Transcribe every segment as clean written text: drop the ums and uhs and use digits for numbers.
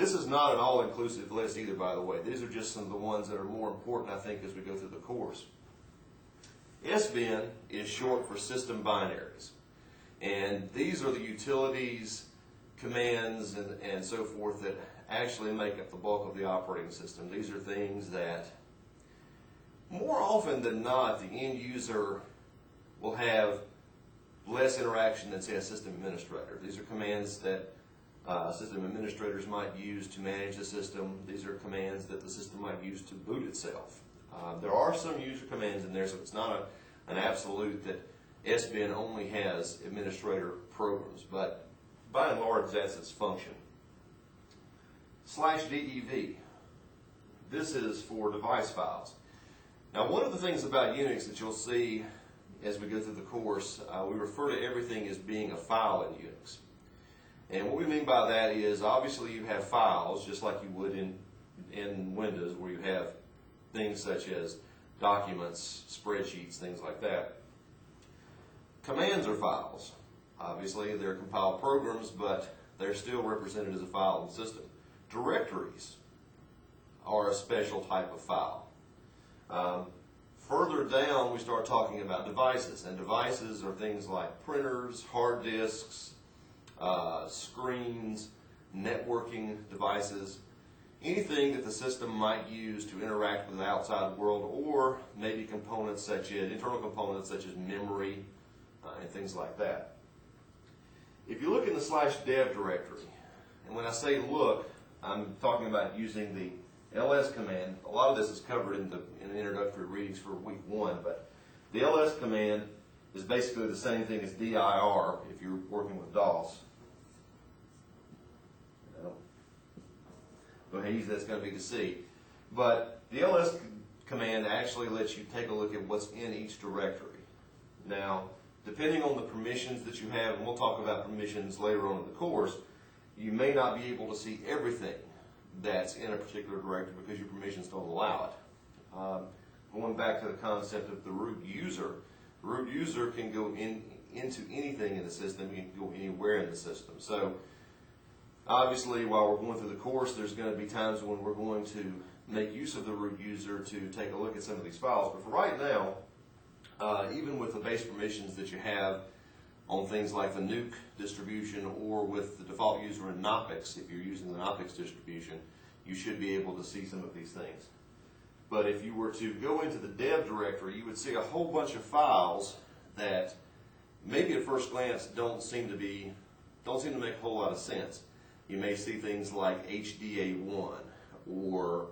This is not an all-inclusive list either, by the way. These are just some of the ones that are more important, I think, as we go through the course. SBIN is short for system binaries. And these are the utilities, commands, and so forth that actually make up the bulk of the operating system. These are things that, more often than not, the end user will have less interaction than, say, a system administrator. These are commands that system administrators might use to manage the system. These are commands that the system might use to boot itself. There are some user commands in there, so it's not an absolute that SBIN only has administrator programs, but by and large, that's its function. /dev. This is for device files. Now, one of the things about Unix that you'll see as we go through the course, we refer to everything as being a file in Unix. And what we mean by that is, obviously, you have files, just like you would in Windows, where you have things such as documents, spreadsheets, things like that. Commands are files. Obviously, they're compiled programs, but they're still represented as a file in the system. Directories are a special type of file. Further down, we start talking about devices, and devices are things like printers, hard disks, screens, networking devices, anything that the system might use to interact with the outside world, or maybe components such as, internal components such as memory, and things like that. If you look in the /dev directory, and when I say look, I'm talking about using the ls command. A lot of this is covered in the introductory readings for week 1, but the ls command is basically the same thing as dir if you're working with DOS. That's going to be the C. But the ls command actually lets you take a look at what's in each directory. Now, depending on the permissions that you have, and we'll talk about permissions later on in the course, you may not be able to see everything that's in a particular directory because your permissions don't allow it. Going back to the concept of the root user can go into anything in the system, it can go anywhere in the system. So, obviously, while we're going through the course, there's going to be times when we're going to make use of the root user to take a look at some of these files. But for right now, even with the base permissions that you have on things like the Nuke distribution or with the default user in Knoppix, if you're using the Knoppix distribution, you should be able to see some of these things. But if you were to go into the dev directory, you would see a whole bunch of files that maybe at first glance don't seem to make a whole lot of sense. You may see things like HDA1, or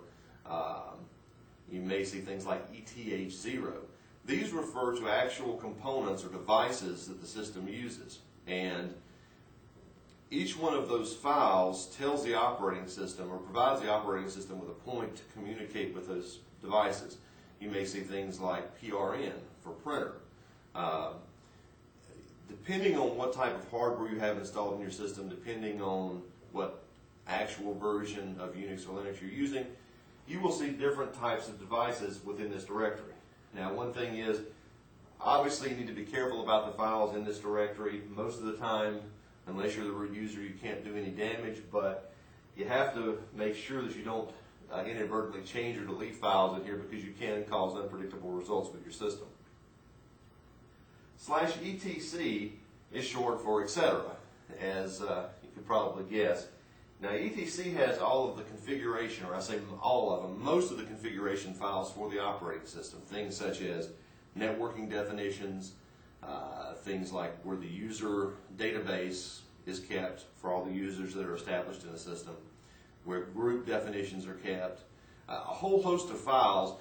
you may see things like ETH0. These refer to actual components or devices that the system uses. And each one of those files tells the operating system or provides the operating system with a point to communicate with those devices. You may see things like PRN for printer. Depending on what type of hardware you have installed in your system, depending on what actual version of Unix or Linux you're using, you will see different types of devices within this directory. Now, one thing is, obviously you need to be careful about the files in this directory. Most of the time, unless you're the root user, you can't do any damage, but you have to make sure that you don't inadvertently change or delete files in here because you can cause unpredictable results with your system. /etc is short for etc., as you could probably guess. Now, etc has all of the configuration, or I say all of them, most of the configuration files for the operating system. Things such as networking definitions, things like where the user database is kept for all the users that are established in the system, where group definitions are kept, a whole host of files.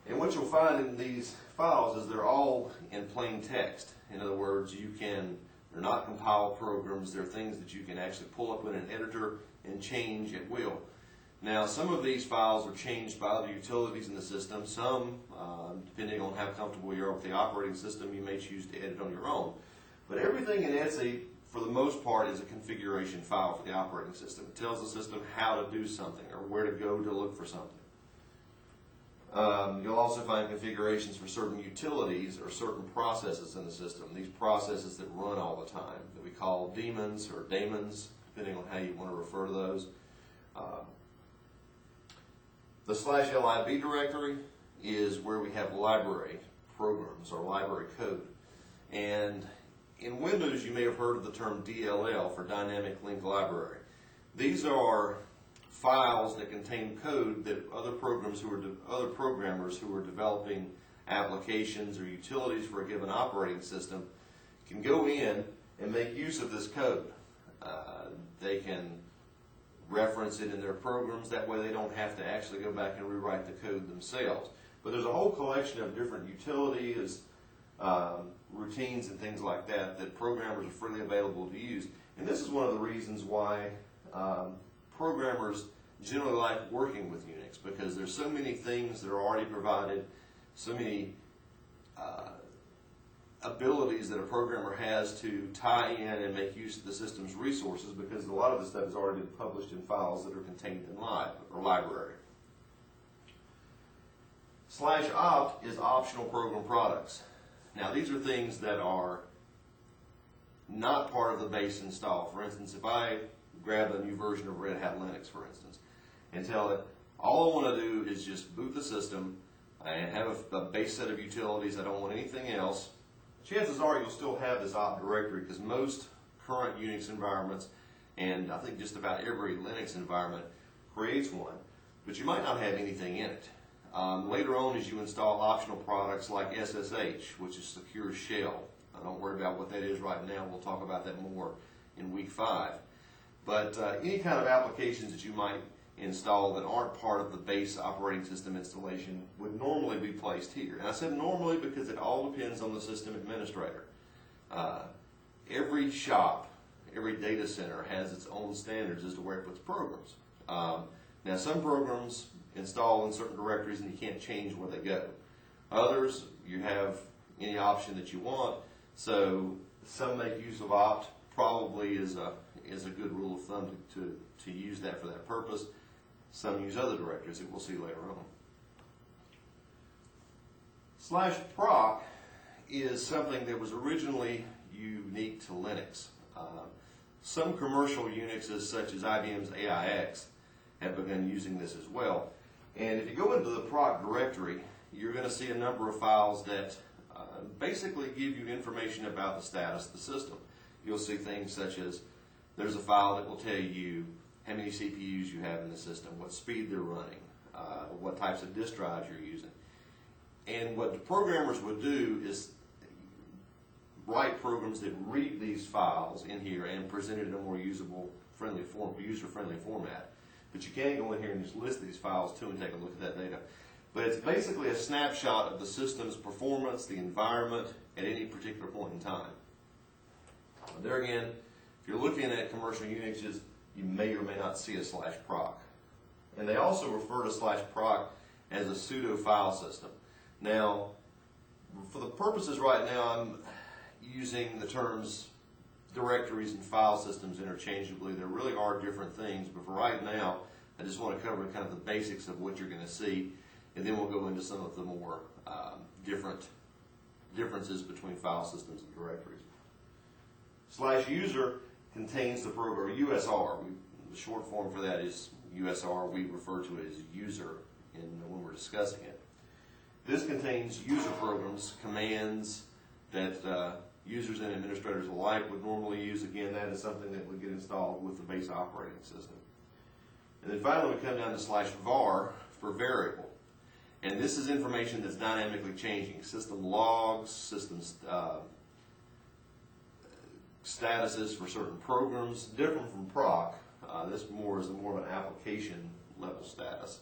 And what you'll find in these files is they're all in plain text. In other words, they're not compiled programs, they're things that you can actually pull up in an editor and change at will. Now, some of these files are changed by the utilities in the system. Some, depending on how comfortable you are with the operating system, you may choose to edit on your own. But everything in etc, for the most part, is a configuration file for the operating system. It tells the system how to do something or where to go to look for something. You'll also find configurations for certain utilities or certain processes in the system. These processes that run all the time, that we call daemons or daemons, depending on how you want to refer to those. The /lib directory is where we have library programs or library code. And in Windows, you may have heard of the term DLL for Dynamic Linked Library. These are files that contain code that other programmers who are developing applications or utilities for a given operating system can go in and make use of this code. They can reference it in their programs. That way they don't have to actually go back and rewrite the code themselves. But there's a whole collection of different utilities, routines and things like that that programmers are freely available to use. And this is one of the reasons why programmers generally like working with Unix, because there's so many things that are already provided, so many abilities that a programmer has to tie in and make use of the system's resources, because a lot of this stuff has already been published in files that are contained in library. /opt is optional program products. Now these are things that are not part of the base install. For instance, if I grab a new version of Red Hat Linux, for instance, and tell it, all I want to do is just boot the system and have a base set of utilities, I don't want anything else, chances are you'll still have this opt directory, because most current Unix environments, and I think just about every Linux environment, creates one, but you might not have anything in it. Later on, as you install optional products like SSH, which is Secure Shell, don't worry about what that is right now, we'll talk about that more in week 5. But any kind of applications that you might install that aren't part of the base operating system installation would normally be placed here. And I said normally because it all depends on the system administrator. Every shop, every data center has its own standards as to where it puts programs. Now some programs install in certain directories and you can't change where they go. Others, you have any option that you want, so some make use of opt, probably is a good rule of thumb to use that for that purpose. Some use other directories that we'll see later on. /proc is something that was originally unique to Linux. Some commercial Unixes, such as IBM's AIX, have begun using this as well. And if you go into the proc directory, you're going to see a number of files that basically give you information about the status of the system. You'll see things such as, there's a file that will tell you how many CPUs you have in the system, what speed they're running, what types of disk drives you're using. And what the programmers would do is write programs that read these files in here and present it in a more user-friendly format. But you can go in here and just list these files too and take a look at that data. But it's basically a snapshot of the system's performance, the environment, at any particular point in time. There again, if you're looking at commercial Unixes, you may or may not see a /proc. And they also refer to /proc as a pseudo file system. Now, for the purposes right now, I'm using the terms directories and file systems interchangeably. There really are different things, but for right now, I just want to cover kind of the basics of what you're going to see, and then we'll go into some of the more differences between file systems and directories. /user contains the program, or USR. The short form for that is USR. We refer to it as user when we're discussing it. This contains user programs, commands that users and administrators alike would normally use. Again, that is something that would get installed with the base operating system. And then finally we come down to /var for variable. And this is information that's dynamically changing. System logs, system statuses for certain programs, different from proc. This is more of an application level status.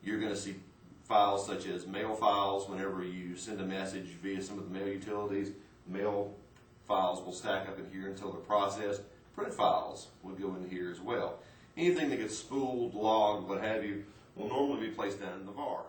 You're going to see files such as mail files. Whenever you send a message via some of the mail utilities, mail files will stack up in here until they're processed. Print files will go in here as well. Anything that gets spooled, logged, what have you, will normally be placed down in the var.